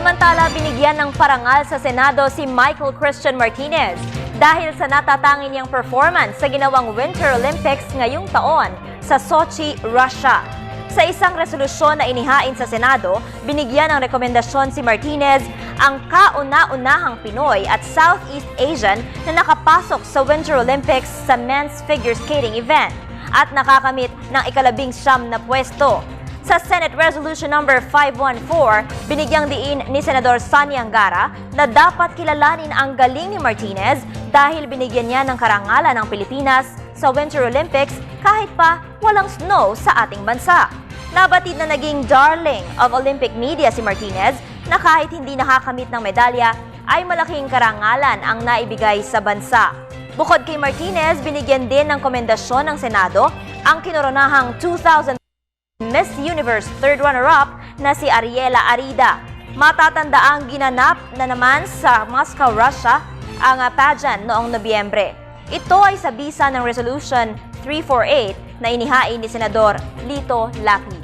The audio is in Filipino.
Samantala, binigyan ng parangal sa Senado si Michael Christian Martinez dahil sa natatangin niyang performance sa ginawang Winter Olympics ngayong taon sa Sochi, Russia. Sa isang resolusyon na inihain sa Senado, binigyan ng rekomendasyon si Martinez ang kauna-unahang Pinoy at Southeast Asian na nakapasok sa Winter Olympics sa men's figure skating event at nakakamit ng ika-19 na pwesto. Sa Senate Resolution number 514, binigyang diin ni Senador Sonny Angara na dapat kilalanin ang galing ni Martinez dahil binigyan niya ng karangalan ng Pilipinas sa Winter Olympics kahit pa walang snow sa ating bansa. Nabatid na naging darling of Olympic media si Martinez na kahit hindi nakakamit ng medalya ay malaking karangalan ang naibigay sa bansa. Bukod kay Martinez, binigyan din ng komendasyon ng Senado ang kinoronahang 2000 Miss Universe third runner-up na si Ariela Arida. Matatandaang ginanap na naman sa Moscow, Russia ang pageant noong Nobyembre. Ito ay sa bisa ng Resolution 348 na inihain ni Senador Lito Lapid.